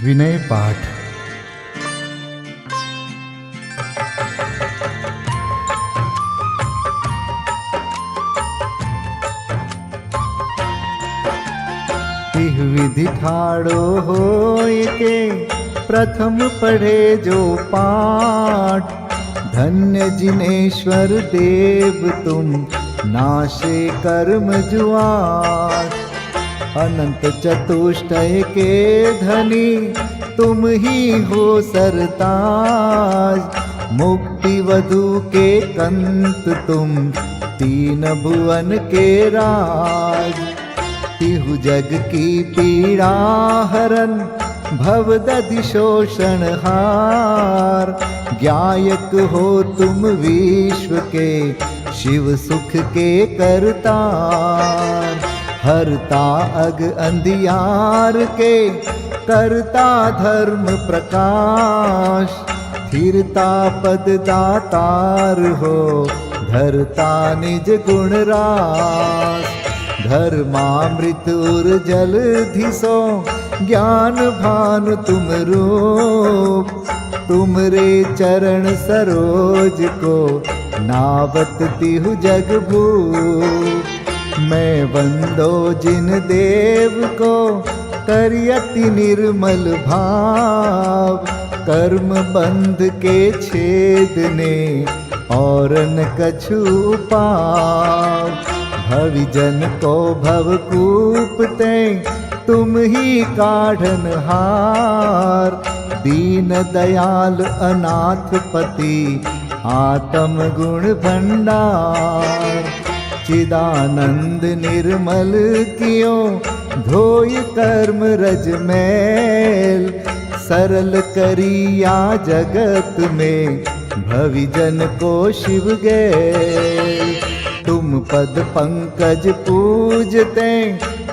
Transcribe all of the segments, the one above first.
विनय पाठ। तिह विधि ठाड़ो होय के प्रथम पढ़े जो पाठ। धन्य जिनेश्वर देव तुम नाशे कर्म जुआट। अनंत चतुष्टय के धनी तुम ही हो सरताज। मुक्ति वधु के कंत तुम तीन भुवन के राज। तिहु जग की पीड़ा हरन भव दधि शोषण हार। ज्ञायक हो तुम विश्व के शिव सुख के करतार। हरता अग अंधियार के करता धर्म प्रकाश। स्थिरता पद दातार हो धरता निज गुण रास। धर्मामृत उर जल धिसो ज्ञान भानु तुम रूप। तुमरे चरण सरोज को नावत तिहु जग भूप। मैं वंदो जिन देव को करियति निर्मल भाव। कर्म बंध के छेदने और न कछु पाव। भविजन को भवकूपते तुम ही काढ़न हार। दीन दयाल अनाथ पति आत्म गुण भंडार। चिदानंद निर्मल कियो धोय कर्म रज मैल। सरल करिया जगत में भविजन को शिव गैल। तुम पद पंकज पूजते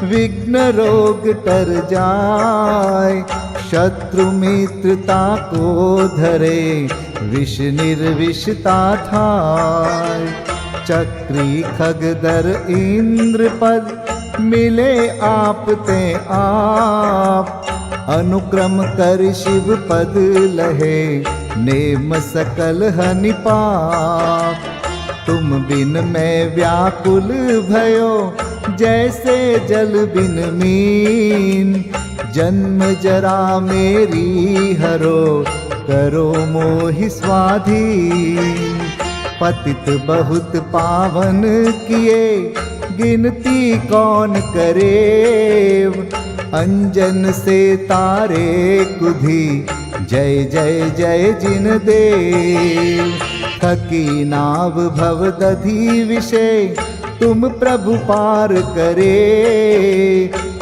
विघ्न रोग तर जाय। शत्रु मित्रता को धरे विष निर्विषता थाय। चक्री खगदर इंद्र पद मिले आप ते आप। अनुक्रम कर शिव पद लहे नेम सकल हनि पाप। तुम बिन मैं व्याकुल भयो जैसे जल बिन मीन। जन्म जरा मेरी हरो करो मोहि स्वाधीन। पतित बहुत पावन किए गिनती कौन करे। अंजन से तारे कुधी जय जय जय जिन देव। थकी नाव भव दधि विषय तुम प्रभु पार करे।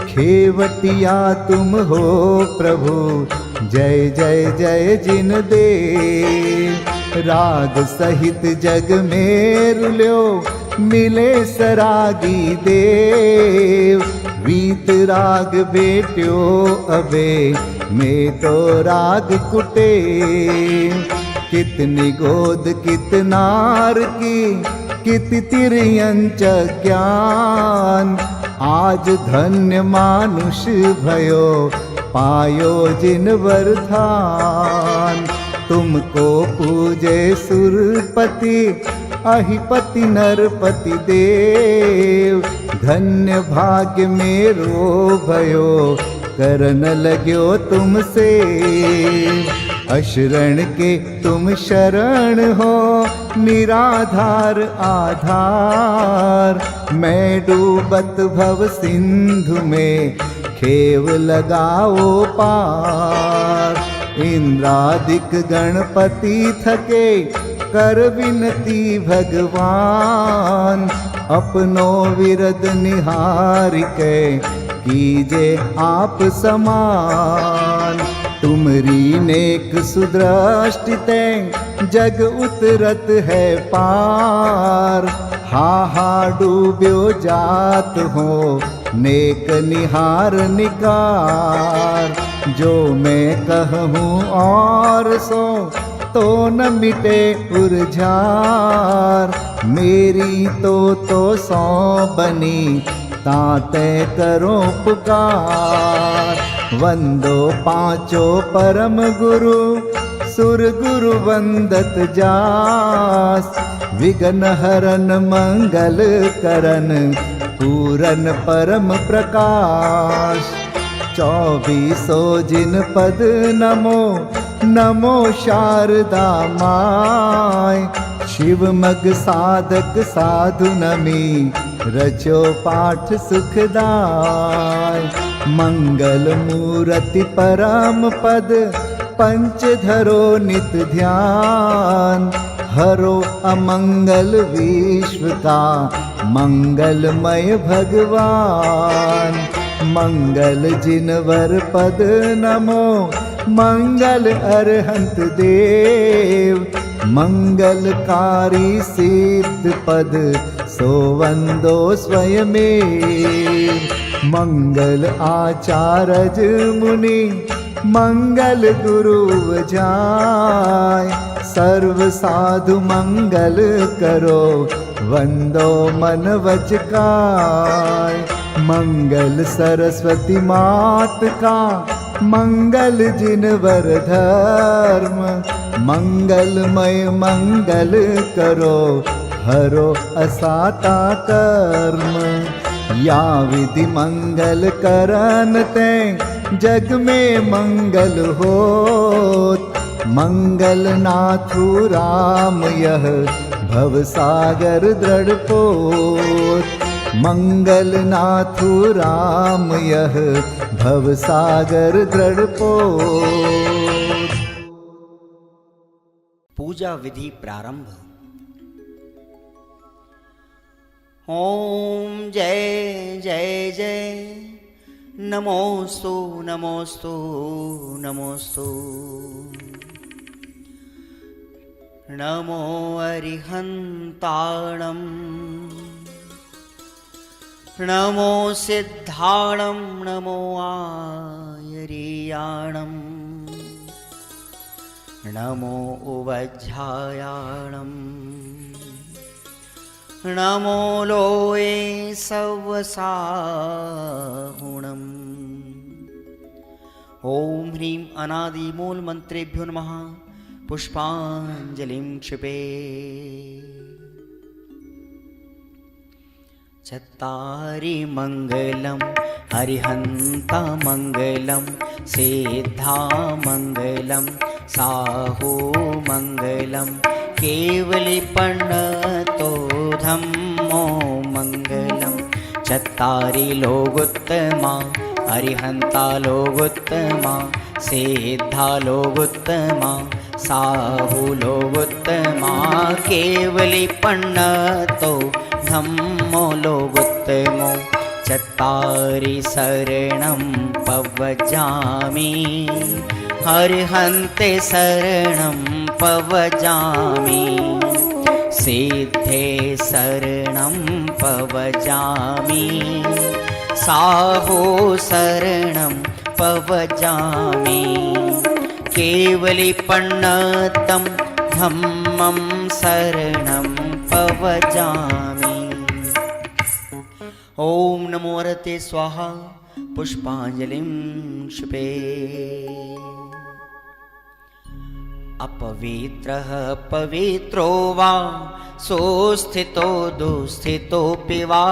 खेवटिया तुम हो प्रभु जय जय जय जिन देव। राग सहित जग में रुल्यो मिले सरागी देव। वीत राग बेट्यो अबे में तो राग कुटे। कितनी गोद कितनार की कित तिर्यंच ज्ञान। आज धन्य मानुष भयो पायो जिन वरदान। तुमको पूजे सुरपति अहिपति नरपति देव। धन्य भाग्य मेरो भयो करन लग्यो तुमसे। अशरण के तुम शरण हो निराधार आधार। मैं डूबत भव सिंधु में खेव लगाओ पार। इंद्रादिक गणपति थके कर विनती भगवान। अपनो विरद निहारिके कीजे आप समान। तुमरी नेक सुदृष्टिते जग उतरत है पार। हा हा डूब्यो जात हो नेक निहार निकार। जो मैं कहूँ और सो तो न मिटे उरझार। मेरी तो सौ बनी ताते करो पुकार। वंदो पांचो परम गुरु सुर गुरु वंदत जास। विघ्न हरन मंगल करन पूरन परम प्रकाश। 24 जिन पद नमो नमो शारदा माय। शिव मग साधक साधु नमी रचो पाठ सुखदाय। मंगल मूर्ति परम पद पंच धरो नित ध्यान। हरो अमंगल विश्व का मंगलमय भगवान। मंगल जिनवर पद नमो मंगल अरहंत देव। मंगलकारी सिद्ध पद सो वंदो स्वयमेव। मंगल आचारज मुनि मंगल गुरु जाय। सर्व साधु मंगल करो वंदो मन वच काय। मंगल सरस्वती मात का मंगल जिनवर धर्म। मंगलमय मंगल करो हरो असाता कर्म। या विधि मंगल करन ते जग में मंगल होत। मंगल नाथु राम यह भव सागर दृढ़ पोत। मंगल नाथु राम यह भव सागर दृढ़ पोत। पूजा विधि प्रारंभ। ओम जय जय जय नमोस्तु नमोस्तु नमोस्तु। नमो अरिहन्ताणं नमो सिद्धाणं नमो आयर्याणं नमो उवज्झायाणं नमो लोये सवसाहुणम्। ओम ह्रीं अनादि मूल मंत्रेभ्यो नमः। पुष्पांजलिं क्षिपे। चत्तारि मंगलम हरिहंता मंगलम सिद्धा मंगलम साहू मंगलम केवली पन्नतो धम्मो मंगलम। चत्तारि लोगोत्तमा हरिहंता लोगोत्तमा सिद्धा लोगोत्तमा साहू लोगोत्तमा केवली पन्नतो धम्मो लोगोत्तमो। चत्तारि शरणं पवजामि हरिहन्ते शरणं पवजामि। सिद्धे शरणं पवजामि साहू शरणं पवजामि। केवली पन्नतं धम्मं शरणं पवजामि। ओम नमो हरते स्वाहा। पुष्पांजलिं क्षिपे। अपवित्रः पवित्रो वा सोस्थितो दुस्थितोऽपि वा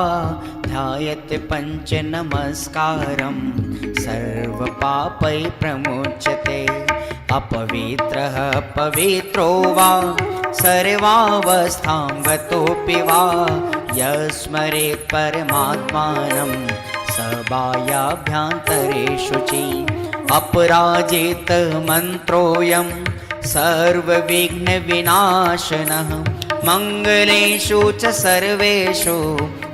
ध्यायते पंच नमस्कारं सर्वपापै प्रमुच्यते। अपवित्रः पवित्रो वा सर्वावस्थां गतोऽपि वा यस्मरेत् परमात्मानं स बाह्याभ्यन्तरे शुचि। अपराजित मन्त्रोऽयं सर्वविघ्नविनाशनः मङ्गलेषु च सर्वेषु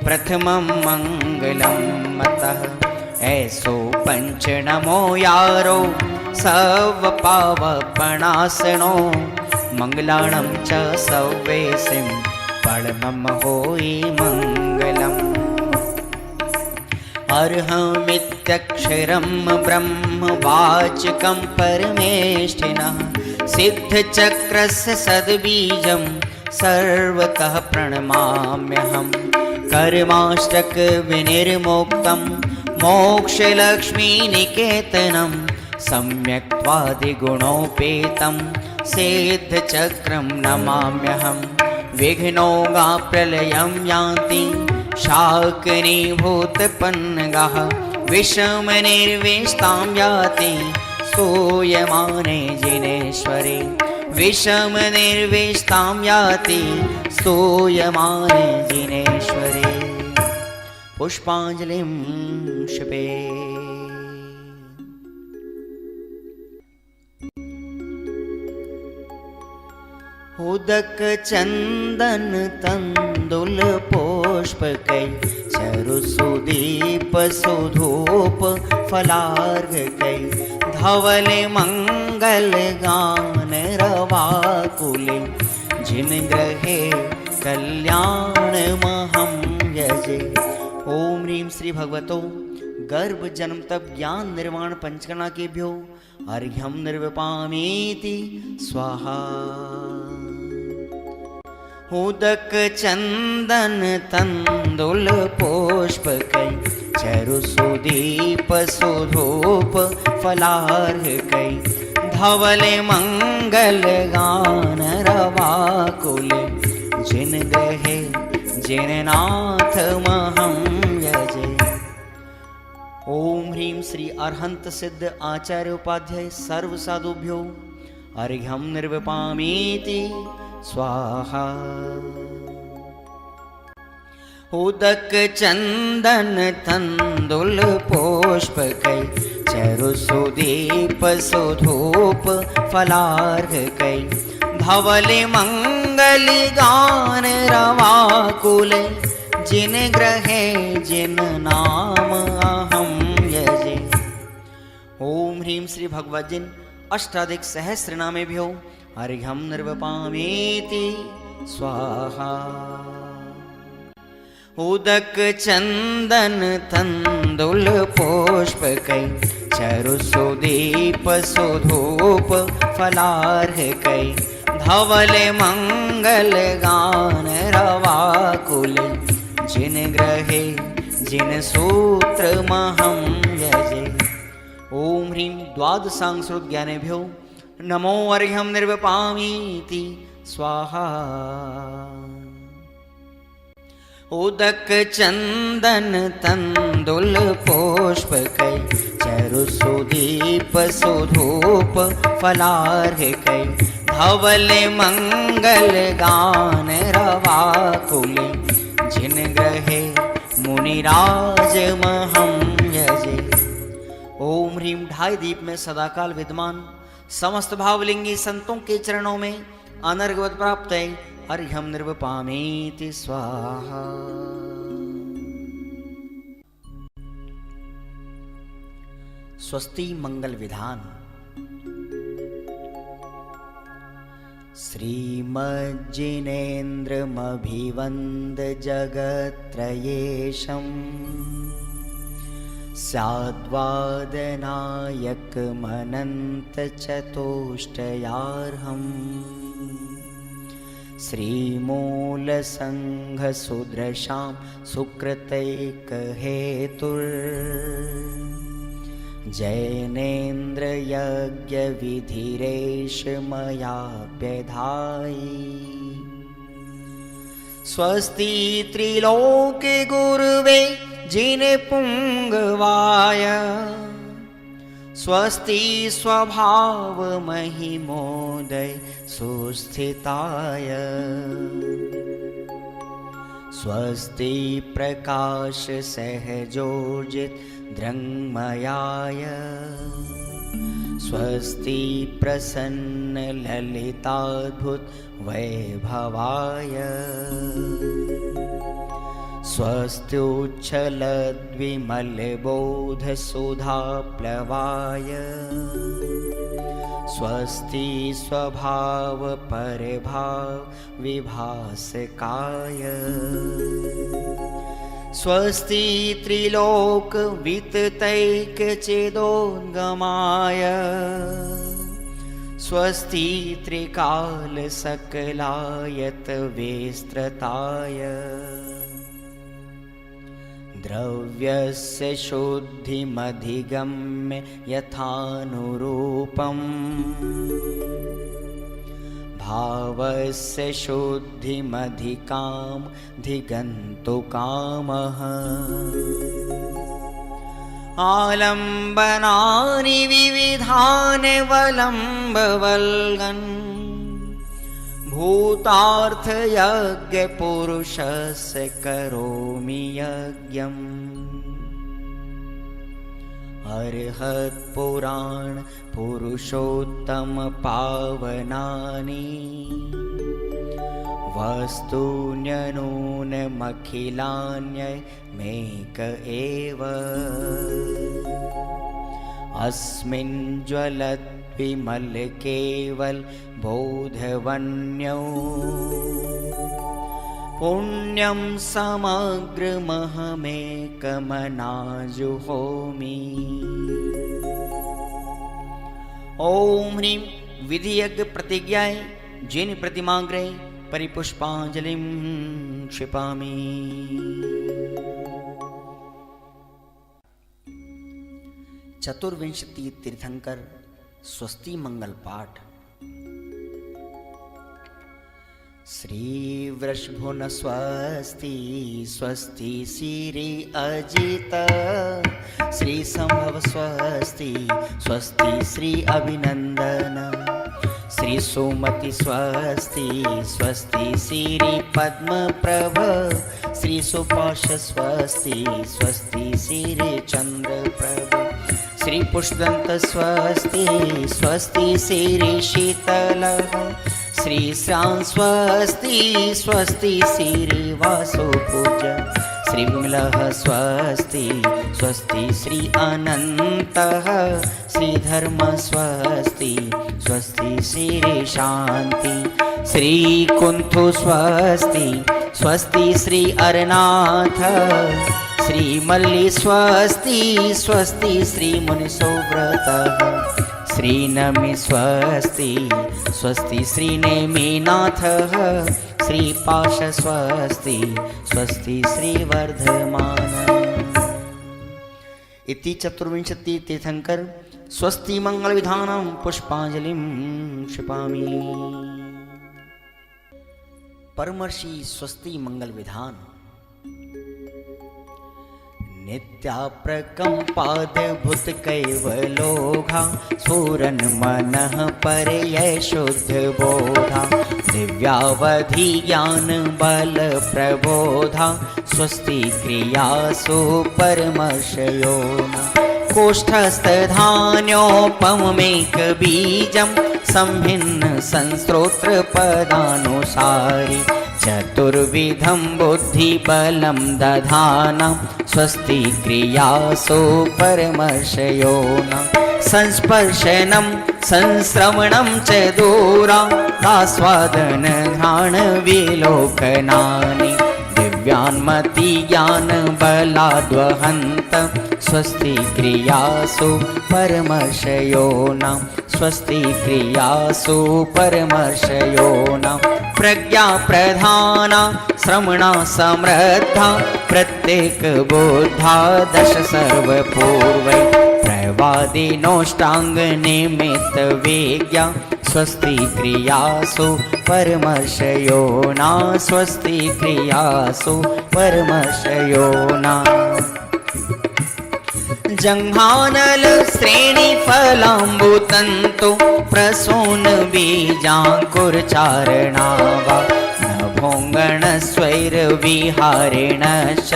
प्रथमं मङ्गलं मतः। ऐसो पंच नमो यारो सर्वपावपणासनो मंगलाणं च सव्वेसिं परमं होई मंगलम्। अर्हमित्यक्षरं ब्रह्म वाचकं परमेष्ठिनः सिद्धचक्रस्य सद्बीजं सर्वतः प्रणमाम्यहम्। कर्माष्टक विनिर्मुक्तं मोक्षलक्ष्मीनिकेतनं सम्यक्त्वादिगुणोपेतं सिद्धचक्रं नमाम्यहं। विघ्नौघाप्रलयं यान्ति शाकिनीभूतपन्नगाः, विषमनिर्विष्टां याति स्तूयमाने जिनेश्वरे। विषमनिर्विष्टां याति स्तूयमाने जिनेश्वरे। पुष्पाञ्जलिं क्षिपे। उदक चंदन तंदुल पुष्पकै, चरु सुदीप सुधूप फलार्घकै। धवल मंगल गान रवाकुले, जिन ग्रहे कल्याण महं यजे। ओम ह्रीं श्री भगवतो गर्भ जन्म तप ज्ञान निर्वाण पंचकर्णा केभ्यो अर्घ्यं निर्वपामीति स्वाहा। उदक चंदन तंदुल पुष्पकै, चरु सुदीप सुधूप फलार्घकै। धवल मंगल गान रवाकुले, जिन ग्रहे जिन नाथ महं यजे। ओम ह्रीं श्री अरहंत सिद्ध आचार्य उपाध्याय सर्व साधुभ्यो अर्घ्यं निर्वपामीति स्वाहा। उदक चंदन तंदुल पुष्पकै, चरु सुदीप सुधूप फलार्घकै। धवल मंगल गान रवाकुले, जिन ग्रहे जिन नाम अहं यजे। ओम ह्रीं श्री भगवद्जिन अष्टाधिक सहस्रनामेभ्यो अर्घ्यं निर्वपामीति स्वाहा। उदक चंदन तंदुल पुष्पकै, चरु सुदीप सुधूप फलार्घकै। धवल मंगल गान रवाकुले, जिन ग्रहे जिन सूत्र महं यजे। ओम ह्रीं द्वादशांगश्रुत ज्ञानेभ्यो नमो अर्घ्यं निर्वपामीति स्वाहा। उदक चंदन तंदुल पुष्पकै, चरु सुदीप सुधूप फलार्घकै। धवल मंगल गान रवाकुले, जिन ग्रहे मुनिराज महं यजे। ओम ह्रीं ढाई दीप में सदाकाल विद्यमान समस्त भावलिंगी संतों के चरणों में अनर्घवत प्राप्त है अर्घ्यं निर्वपामीति स्वाहा। स्वस्ति मंगल विधान। श्रीमज्जिनेन्द्रमभिवन्द जगत्त्रयेशं, स्याद्वादनायकमनन्त चतुष्टयार्हम्। श्रीमूलसङ्घसुदृशां सुकृतैकहेतुर्, जैनेन्द्रयज्ञविधिरेष मया व्यधायि। स्वस्ति त्रिलोके गुरुवे जिन पुंगवाय, स्वस्ति स्वभाव महिमोदय सुस्थिताय। स्वस्ति प्रकाश सहजोजित दृङ्मयाय, स्वस्ति प्रसन्न ललिताद्भुत वैभवाय। स्वस्त्युच्छलद्विमलबोधसुधाप्लवाय, स्वस्ति स्वभाव परभाव विभासकाय। स्वस्ति त्रिलोक विततैकचेदोद्गमाय, स्वस्ति त्रिकाल सकलायत विस्तृताय। द्रव्यस्य शुद्धिमधिगम्य यथानुरूपम् भावस्य शुद्धिमधिकाम् धिगन्तु कामः आलम्बनानि विविधानि वलम्बवल्गन् भूतार्थयज्ञपुरुषस्य करोमि यज्ञम् अर्हत्पुराण पुरुषोत्तम पावनानि वस्तून्यनूनमखिलान्यमेक एव अस्मिन् ज्वलद्विमल केवल बोधवन्यो पुण्यं समग्रमहमेकमनाजुहोमि। ओम ह्रीं विधियज्ञ प्रतिज्ञाय जिन प्रतिमाग्रे परिपुष्पांजलिं क्षिपामि। चतुर्विंशति तीर्थंकर स्वस्ति मंगल पाठ। श्री वृषभुन स्वस्ति स्वस्ति श्री अजित श्री संभव स्वस्ति स्वस्ति श्री अभिनंदन श्री सुमति स्वस्ति स्वस्ति श्री पद्म प्रभ श्री सुपाश स्वस्ति स्वस्ति श्री चंद्र प्रभ श्री पुष्पदंत स्वस्ति स्वस्ति श्री शीतल श्री श्रां स्वस्ति स्वस्ति श्री वासुपूज श्री विमलः स्वस्ति स्वस्ति श्री अनन्तः श्री धर्म स्वस्ति स्वस्ति श्री शांति श्री कुंथु स्वस्ति स्वस्ति श्री अरनाथ श्री मल्ली स्वस्ति स्वस्ति श्री मुनिसुव्रतः श्री नमि स्वस्ति स्वस्ति श्री नेमिनाथः श्री पाश स्वस्ति स्वस्ति श्री वर्धमान। इति चतुर्विंशति तीर्थंकर स्वस्ति मंगल विधानं पुष्पांजलिं क्षिपामि। परमर्षि स्वस्ति मंगल विधान। नित्याप्रकम्पाद्भुत कैवलोघा स्फुरन् मनः परयै शुद्ध बोधा दिव्यावधि ज्ञान बल प्रबोधा स्वस्ति क्रियासु परमर्षयोना कोष्ठस्थधान्योपमेक बीजं संभिन्न संस्त्रोत्र पदानुसारि चतुर्विधं बुद्धिबलं दधाना स्वस्ति क्रियासु परमर्षयोना संस्पर्शनं संश्रवणं च दूरादास्वादन घ्राण विलोकनानि दिव्यान्मति ज्ञान बलाद्वहन्त स्वस्ति क्रियासु परमर्षयोना स्वस्ति क्रियासु परमर्षयोना प्रज्ञा प्रधाना श्रमणा समृद्धा प्रत्येक बोधा दश सर्वपूर्वै प्रवादिनोष्टांग निमित्त वेज्ञा स्वस्ति क्रियासु परमर्षयोना स्वस्ति क्रियासु परमर्षयोना जंघानल श्रेणी फलाम्बुतंतु प्रसून बीजांकुरचारणावा नभोंगण स्वैर विहारेणश्च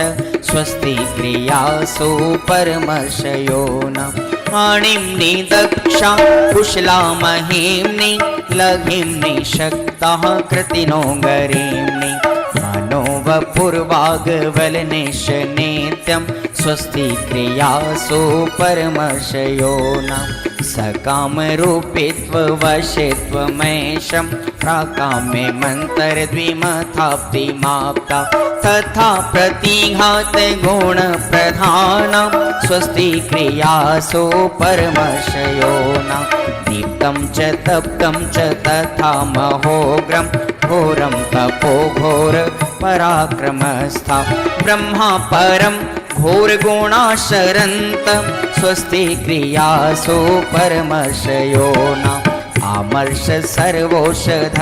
स्वस्ति क्रियासु परमर्षयोना आणिम्नि दक्षा कुशला महिम्नि लघिम्नि शक्ताः कृतिनो गरीम्नि मनोवपुर्वाग्वलनिश नित्यं स्वस्ति क्रियासु परमर्षयोना सकामरूपित्ववशित्वमेशं प्राकाम्ये मन्तरद्विमथाप्तिमाप्ता तथा प्रतिघात गुणप्रधानं स्वस्ति क्रियासु परमर्षयोना दीप्तं च तप्तं च तथा महोग्रं घोरं तपो घोर पराक्रमस्था ब्रह्मा परम घोर गुणाशरन्त स्वस्ति क्रियासु परमर्षयो न आमर्ष सर्वोषधयस्तथाश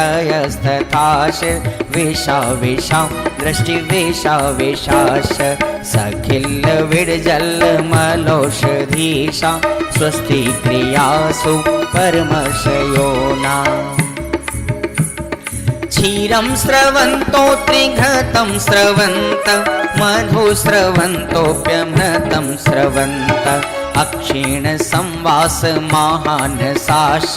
विषा विषा दृष्टि विषा विशाश सखिल विडजल मलोषधीशा स्वस्ति क्रियासु परमर्षयो न क्षीरं स्रवन्तो त्रिघृतं स्रवन्त मधु स्रवन्तोऽप्यमृतं स्रवन्त अक्षीण संवास महान साश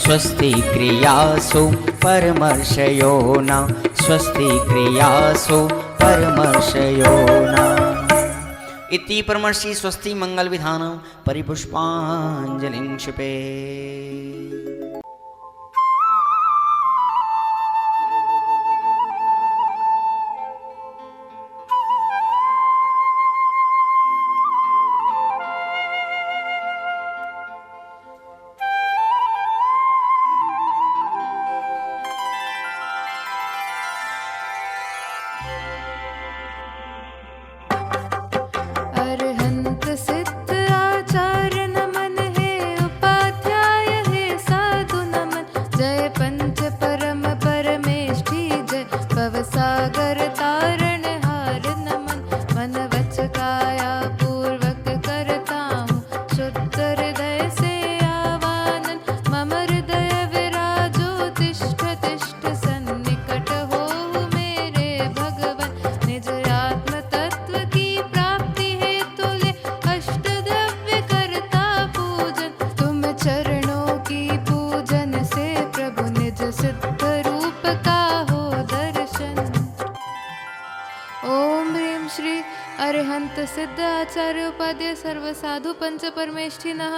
स्वस्ति क्रियासु परमर्षयो न स्वस्ति क्रियासु परमर्षयो न इति परमर्षि स्वस्ति मंगल विधानं परिपुष्पाञ्जलिं क्षिपे। अरहंत सिद्ध आचार्य नमन हे उपाध्याय हे साधु नमन जय पंच परम परमेष्ठी जय भवसागर तारण हार नमन मन वच काया पूर्वक करता हूँ शुद्ध हृदय से आवानन मम हृदय विराजो तिष्ठ तिष्ठ सन्निकट हो मेरे भगवन निज आत्म तत्व की प्राप्ति हेतु ले अष्ट द्रव्य करता पूजन तुम चरणों की पूजन से प्रभु निज सिद्ध रूप का हो दर्शन। ओम ह्रीं श्री अरिहंत सिद्ध आचार्य उपाध्याय सर्व साधु पंच परमेष्ठिनः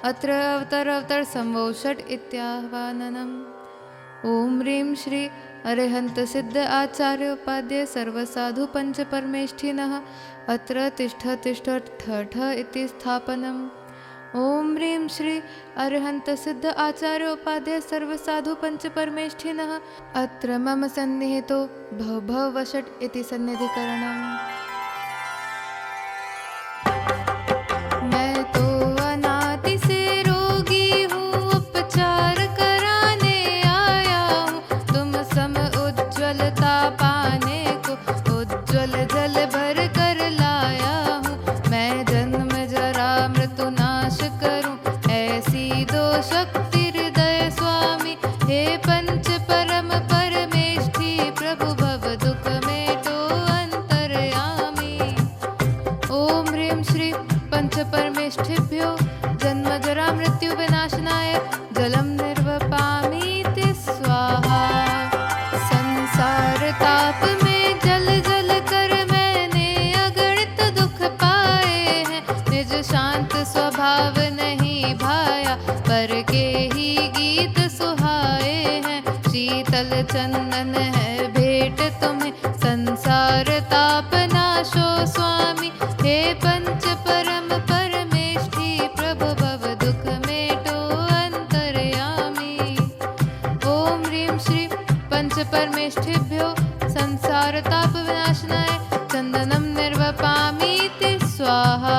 अत्र अवतर संवोषट इत्याह्वाननम्। ओम ह्रीं श्री अरिहंत सिद्ध आचार्य उपाध्याय सर्व साधु पंच परमेष्ठिनः अत्र तिष्ठ तिष्ठ ठ इति स्थापनम्। ओम ह्रीं श्री अरिहंत सिद्ध आचार्य उपाध्याय सर्व साधु पंच परमेष्ठिनः अत्र मम सन्निहितो भव भव वषट् इति सन्निधिकरणम्। मैं तो अनादि से रोगी हूँ उपचार कराने आया हूँ तुम सम उज्ज्वलता पाने को उज्ज्वल जल भर कर लाया हूँ मैं जन्म जरा मृत्यु नाश करूँ ऐसी दो शक्ति हृदय स्वामी हे पंच परम परमेष्ठी प्रभु भव दुख मेटो अंतर्यामी। ओम ह्रीं श्री पंच परमेष्ठिभ्यो जन्म जरा मृत्यु विनाशनाय जलम निर्वपामीति स्वाहा। संसार ताप में जल जल कर मैंने अगणित दुख पाए हैं निज शांत स्वभाव नहीं भाया पर के ही गीत सुहाए हैं शीतल चंदन है भेंट तुम्हें संसार ताप नाशो स्वामी हे पंच परम परमेष्ठी प्रभु भव दुख मेटो अंतर्यामी। ओम ह्रीं श्री पंच परमेष्ठिभ्यो संसार ताप विनाशनाय चंदनम निर्वपामीति स्वाहा।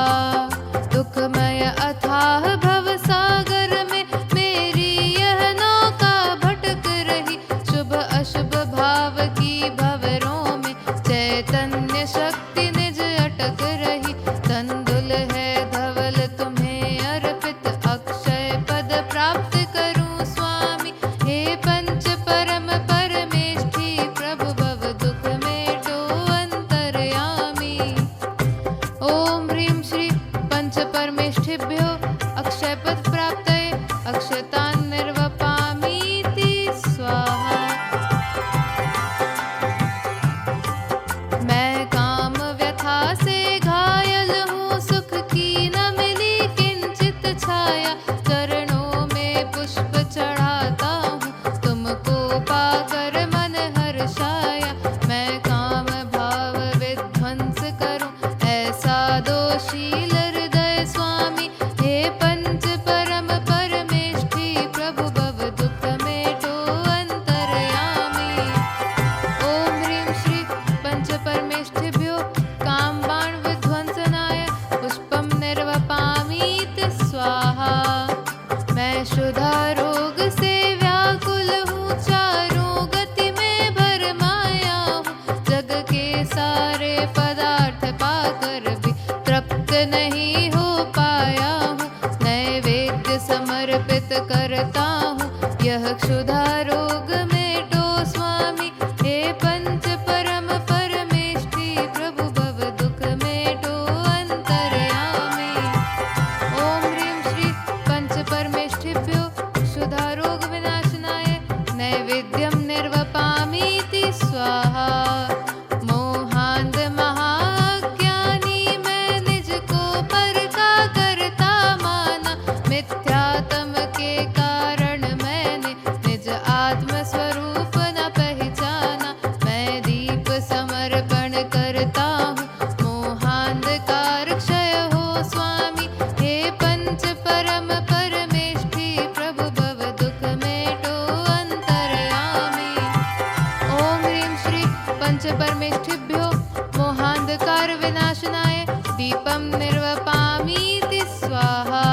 दुखमय अथाह भव सागर में मेरी यह नौका भटक रही शुभ अशुभ भाव की भंवरों में चैतन्य शक्ति निज अटक रही तंदुल है धवल तुम्हें अर्पित अक्षय पद प्राप्त करूं स्वामी हे पंच परम परमेष्ठी प्रभु भव दुख मेटो अंतर्यामी। ओम ह्रीं श्री पंच परमेष्ठिभ्यो अक्षय पद प्राप्तये अक्षतान् निर्वपामीति स्वाहा। मैं काम व्यथा से घायल हूँ सुख की न मिली किंचित छाया चरणों में पुष्प चढ़ाता हूँ तुमको पाकर मन हर्षाया मैं काम भाव विध्वंस करूँ ऐसा दोषील हृदय स्वामी हे पंच परम परमेष्ठी प्रभु करता हूँ, यह क्षुधा रोग मेटो स्वामी। हे पंच परम परमेष्ठी प्रभु भव दुख मेटो अंतर्यामी। ओम ह्रीं श्री पंच परमेष्ठिभ्यो क्षुधा रोग विनाशनाय नैवेद्यं निर्वपामीति स्वाहा। मोहांध महाज्ञानी मैं निज को पर का करता माना, मिथ्यात्म के कारण मैंने निज आत्म स्वरूप न पहचाना। मैं दीप समर्पण करता हूँ, मोहांधकार क्षय हो स्वामी। हे पंच परम परमेष्ठी प्रभु भव दुख मेटो अंतर्यामी। ओम ह्रीं श्री पंच परमेष्ठिभ्यो मोहांधकार विनाशनाय दीपं निर्वपामीति स्वाहा।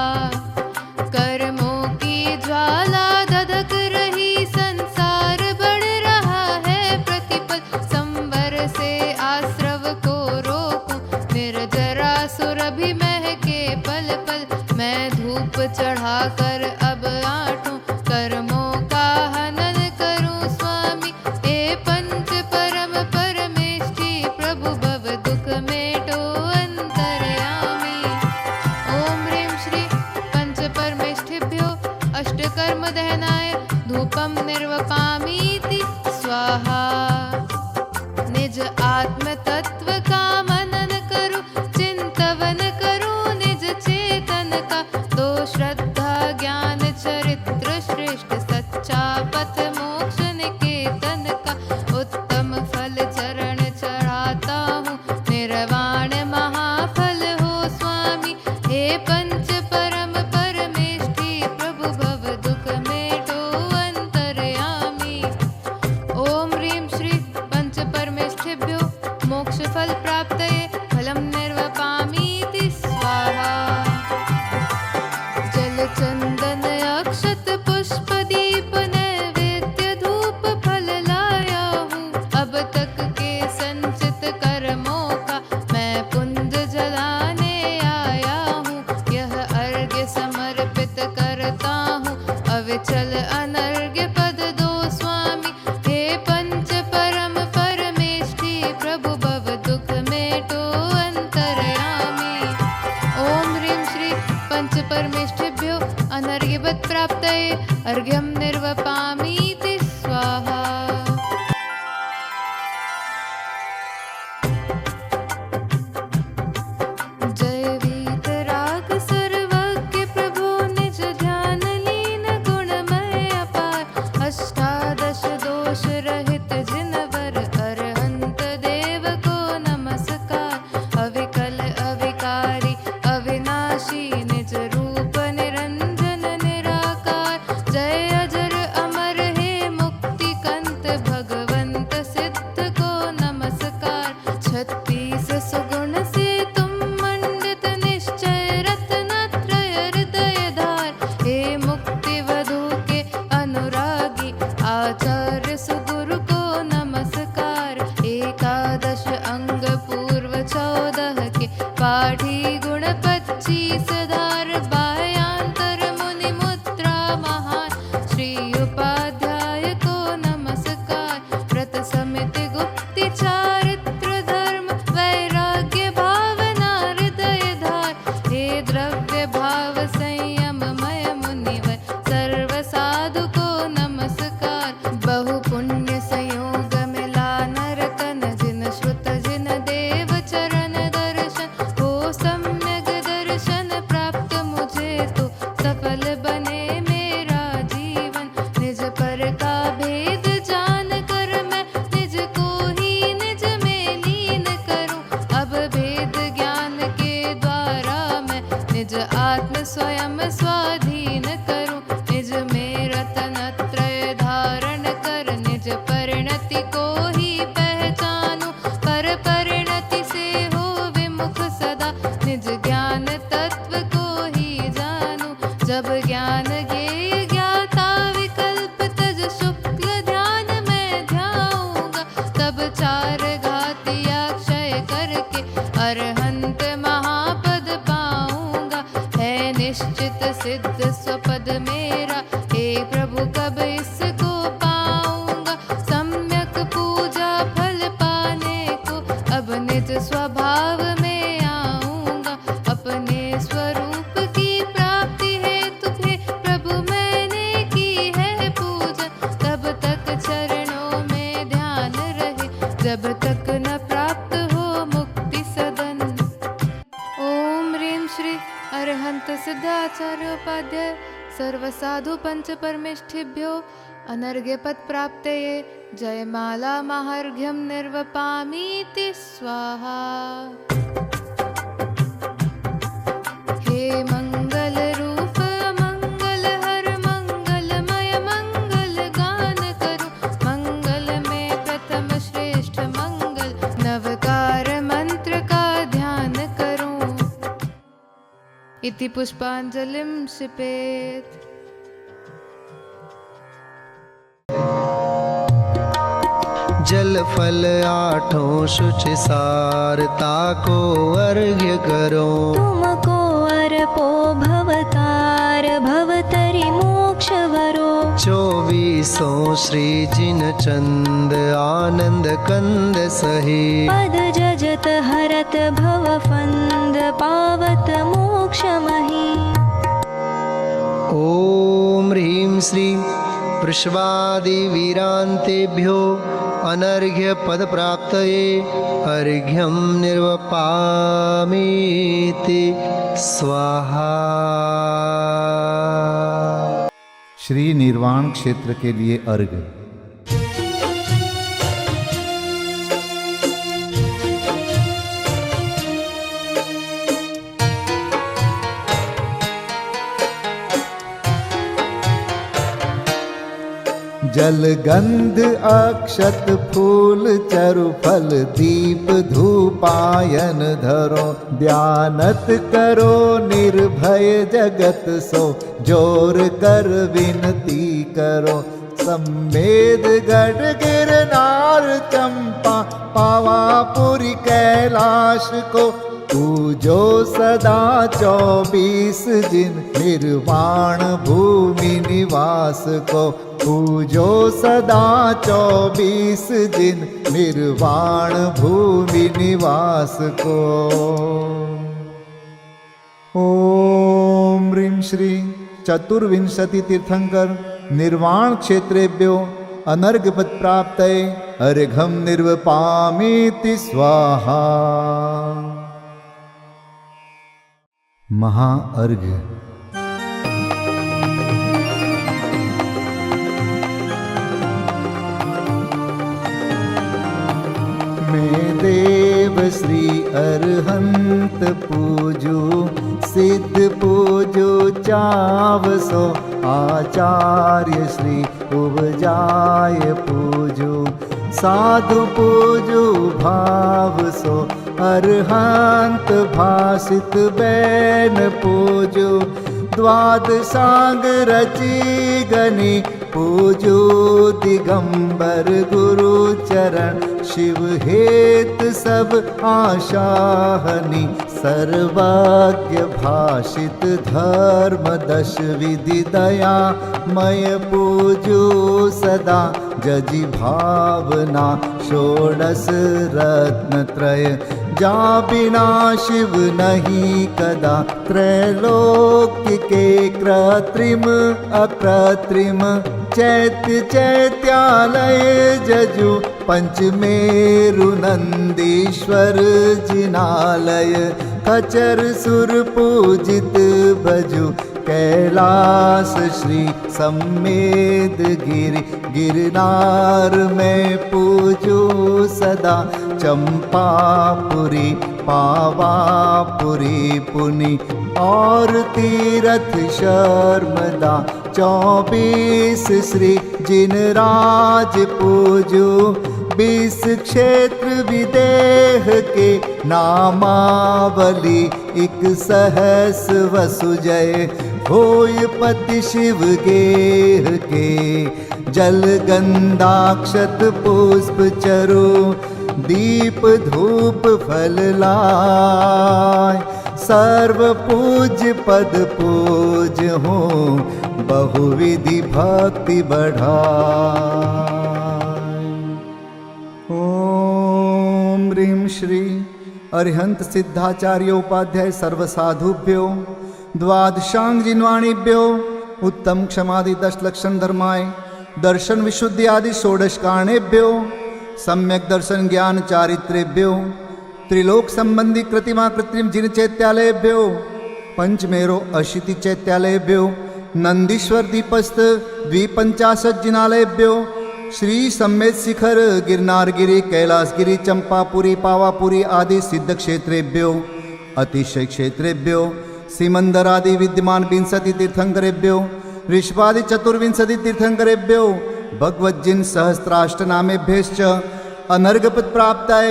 कर्मों की ज्वाला धधक रही, संसार बढ़ रहा है प्रतिपल। संवर से आश्रव को रोकूं, निर्जरासुर भी महके पल पल। मैं धूप चढ़ा कर अब आटूं, कर्मों का हनन करूं स्वामी। हे पंच परम परमेष्ठी प्रभु भव दुख मेटो अंतर्यामी। ओम ह्रीं श्री पंच परमेष्ठिभ्यो अष्टकर्म दहनाय धूपं निर्वपामीति स्वाहा। निज आत्म तत्व का मनन करूं, चिंतवन करूं निज चेतन का। दो श्रद्धा ज्ञान चरित्र श्रेष्ठ, सच्चा पथ मोक्ष निकेतन का। उत्तम फल चरण चढ़ाता हूँ, निर्वाण महाफल हो स्वामी। हे पंच परम परमेष्ठी प्रभु भव दुख मेटो अंतर्यामी। ओम ह्रीं श्री पंच परमेष्ठिभ्यो मोक्ष फल प्राप्तये फलं निर्वपामीति स्वाहा। जल चंदन अक्षत पुष्प दीप नैवेद्य धूप फल लाया हूँ। अब तक के संचित कर्मों का मैं पुंज जलाने आया हूँ। यह अर्घ्य समर्पित करता हूँ, अविचल अनर्घ्य पद दो स्वामी। हे पंच परम परमेष्ठी प्रभु भव दुख मेटो अंतर्यामी। ओम ह्रीं श्री पंच परमेष्ठिभ्यो अनर्घ्यवत् प्राप्तये अर्घ्यं निर्वपामीति स्वाहा। जय वीतराग सर्वज्ञ प्रभो निज ध्यान लीन गुणमय अपार। अष्टादश दोष रहित जिनवर अरहंत देव को नमस्कार। अविकल अविकारी अविनाशी निज रूप निरंजन निराकार। जय अजर अमर प्रभु कब इसको पाऊंगा, सम्यक पूजा फल पाने को अब निज स्वभाव में आऊंगा। अपने स्वरूप की प्राप्ति हेतु हे प्रभु मैंने की है पूजन, तब तक चरणों में ध्यान रहे, जब तक न प्राप्त हो मुक्ति सदन। ओम ह्रीं श्री अरहंत सिद्धाचार्योपाध्याय सर्वसाधु पंच परमेष्ठिभ्यो अनर्घ्य पद प्राप्तये जयमाला माहार्घ्यं निर्वपामीति स्वाहा। हे मंगल रूप मंगल हर मंगलमय मंगल गान करो, मंगल में प्रथम श्रेष्ठ मंगल नवकार मंत्र का ध्यान करूं। इति पुष्पांजलिं क्षिपेत्। जल फल आठों शुचि सारता को अर्घ्य करो, तुमको अर्पो भवतार भवतरि मोक्ष वरो। 24 श्री जिन चंद आनंद कंद सही, पद जजत हरत भव फंद पावत मोक्ष मही। ओम ह्रीं श्री वृषभादि वीरांतेभ्यो अनर्घ्य पद प्राप्तये अर्घ्यं निर्वपामीति स्वाहा। श्री निर्वाण क्षेत्र के लिए अर्घ्य। जल गंध अक्षत फूल चरु फल दीप धूपायन धरो, ध्यानत करो निर्भय जगत सो, जोर कर विनती करो। सम्मेद गढ़ गिरनार चंपा पावापुरी कैलाश को, पूजो सदा 24 जिन निर्वाण भूमि निवास को, पूजो सदा 24 जिन निर्वाण भूमि निवास को। ओम ह्रीं श्री चतुर्विंशति तीर्थंकर निर्वाण क्षेत्रेभ्यो अनर्घ्यपद प्राप्तये अर्घ्यं निर्वपामीति स्वाहा। महाअर्घ्य। मैं देव श्री अरहंत पूजू, सिद्ध पूजू चावसो, आचार्य श्री उपजाय पूजू, साधु पूजू भाव सो, अरहंत भासित बैन पूजू, द्वादशांग रची गनी पूजू, दिगंबर गुरु चरण शिव हेत सब आशाहनी, सर्वज्ञ भाषित धर्म 10 विधि दया मय पूजू सदा, जजि भावना 16 रत्न त्रय, जा बिना शिव नहीं कदा, त्रैलोक्य के कृत्रिम अकृत्रिम, चैत्य चैत्यालय जजु, पंचमेरु नंदीश्वर जिनालय, खचर सुर पूजित भजु, कैलास श्री सम्मेद गिरि, गिरनार में पूजू सदा, चंपापुरी पावापुरी पुनि, और तीरथ शर्मदा 24 श्री जिनराज पूजू, 20 क्षेत्र विदेह के नामावली, 1 सहस वसुजय होय पति शिव गेह के, जल गंधाक्षत पुष्प चरु, दीप धूप फल लाय, सर्व पूज पद पूज हूँ, बहुविधि भक्ति बढ़ाए। ओम ह्रीं श्री अरिहंत सिद्धाचार्योपाध्याय सर्वसाधुभ्यो द्वादशांग जिन्वाणीभ्यो उत्तम क्षमादि 10 लक्षण धर्माय दर्शन विशुद्धि आदि षोडश कारणेभ्यो सम्यक दर्शन ज्ञान चारित्रेभ्यो त्रिलोक संबंधी कृतिमा कृत्रिम जिन चैत्यालयेभ्यो पंचमेरो अशीति चैत्यालयेभ्यो नंदीश्वर दीपस्थ 250 जिनालयेभ्यो श्री सम्मेत शिखर गिरनारगिरी कैलासगिरी चंपापुरी पावापुरी आदि सिद्ध क्षेत्रेभ्यो अतिशय क्षेत्रेभ्यो सिमंदर आदि विद्यमान 20 तीर्थंकरेभ्यो ऋषभादि 24 तीर्थंकरेभ्यो भगवज्जिन सहस्राष्टनामेभ्यश्च अनर्घपद प्राप्ताय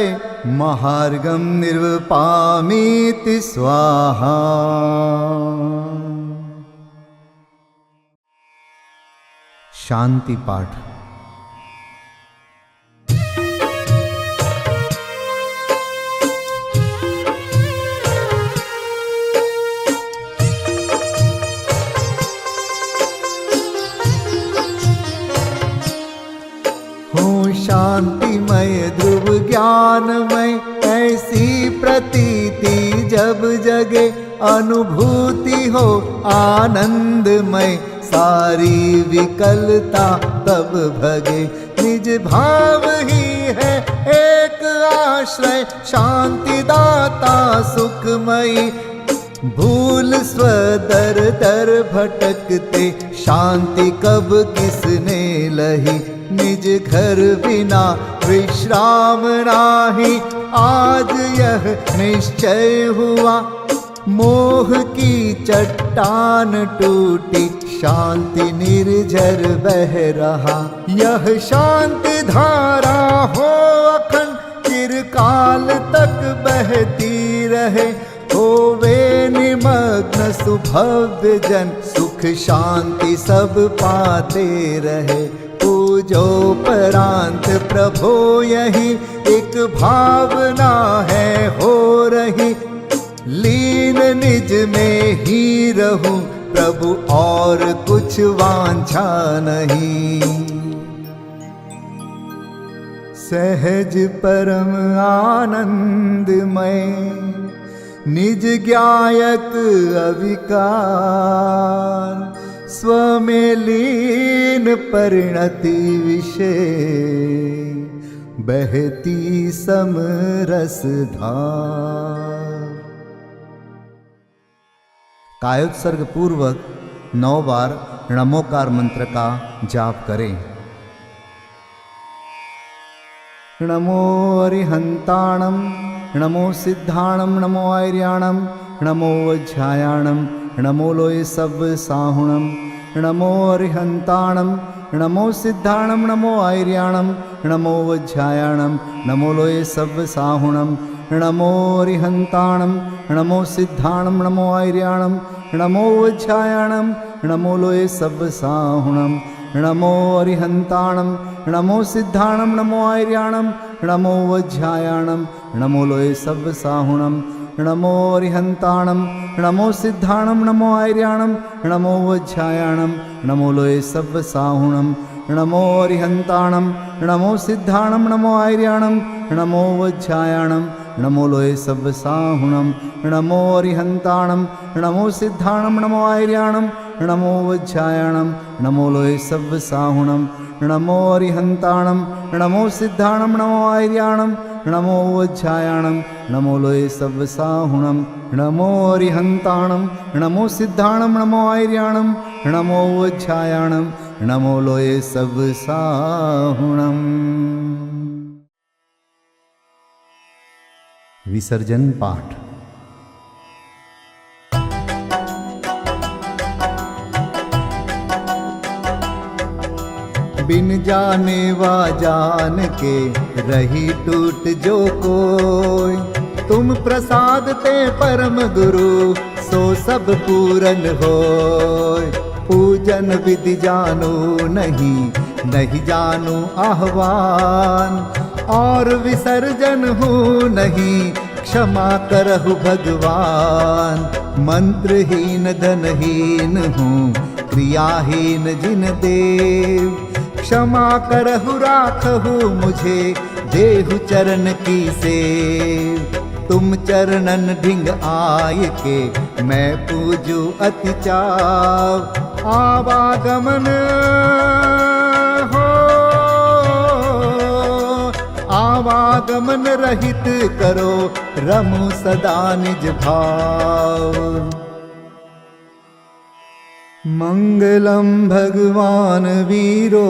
महार्गम निर्वपामीति स्वाहा। शांति पाठ। शांतिमय ध्रुव ज्ञानमय ऐसी प्रतीति जब जगे अनुभूति हो आनंदमय सारी विकलता तब भगे निज भाव ही है एक आश्रय शांति दाता सुखमयी भूल स्वदर दर भटकते शांति कब किसने लही निज घर बिना विश्राम नाही आज यह निश्चय हुआ मोह की चट्टान टूटी शांति निर्झर बह रहा यह शांति धारा हो अखंड चिरकाल तक बहती रहे होवे निमग्न सुभव्य जन सुख शांति सब पाते रहे पूजोपरांत प्रभो यही एक भावना है हो रही लीन निज में ही रहूं प्रभु और कुछ वांछा नहीं सहज परम आनंदमय निज ज्ञायक अविकार स्वमें लीन परिणति विषय बहती समरस धार। कायोत्सर्ग पूर्वक 9 बार नमोकार मंत्र का जाप करें। नमो अरिहंताणम नमो सिद्धाणम नमो आर्याणम नमो वज्रायाणम नमो लोय सब साहुणम नमो अरिहंताणम नमो सिद्धाणम नमो आर्याणम नमो वज्रायाणम नमो लोय सब साहुणम नमो अरिहंताणम नमो सिद्धाणम नमो आर्याणम नमो वज्रायाणम नमो लोय सब साहुणम नमो अरिहंताणम नमो सिद्धाणम नमो आर्याणम नमो वज्रायाणम नमो लोय सब साहुणम नमो अरिहंताणम नमो सिद्धाणम नमो आर्याणम नमो वज्रायाणम नमो लोय सब साहुणम नमो अरिहंताणम नमो सिद्धाणम नमो आर्याणम नमो वज्रायाणम नमो लोय सब साहुणम नमो अरिहंताणम नमो सिद्धाणम नमो आर्याणम नमो वज्रायाणम नमो लोय सब साहुणम नमो अरिहंताणम नमो सिद्धाणम नमो आर्याणम नमो वज्रायाणम नमो लोय सब साहुणम नमो अरिहंताणम नमो सिद्धाणम नमो आर्याणम नमो वज्रायाणम नमो लोय सब साहुणम। विसर्जन पाठ। बिन जाने वा जान के रही टूट जो कोई तुम प्रसाद ते परम गुरु सो सब पूरन होय पूजन विधि जानो नहीं नहीं जानो आह्वान और विसर्जन हूँ नहीं क्षमा करहु भगवान मंत्रहीन धनहीन हूँ क्रियाहीन जिन देव, क्षमा करहु राखहु मुझे, देहु चरण की सेव। तुम चरणन ढिंग आय के, मैं पूजू अति चाव। आवागमन हो, आवागमन रहित करो, रमु सदा निज भाव। मंगलम भगवान वीरो,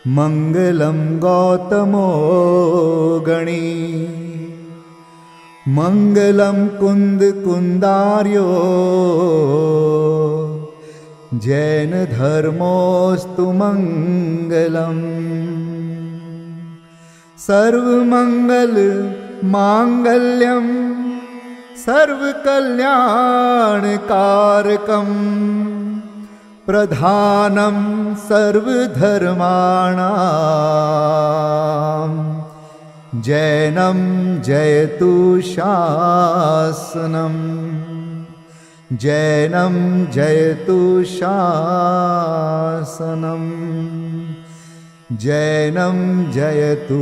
मंगलम गौतमो गणी, मंगलम कुंद कुंदार्यो, जैन धर्मोस्तु मंगलम। सर्वमंगल मांगल्यम, सर्वकल्याणकारकं, प्रधानं सर्वधर्माणां, जैनं जयतु शासनम्, जैनं जयतु शासनम्, जैनं जयतु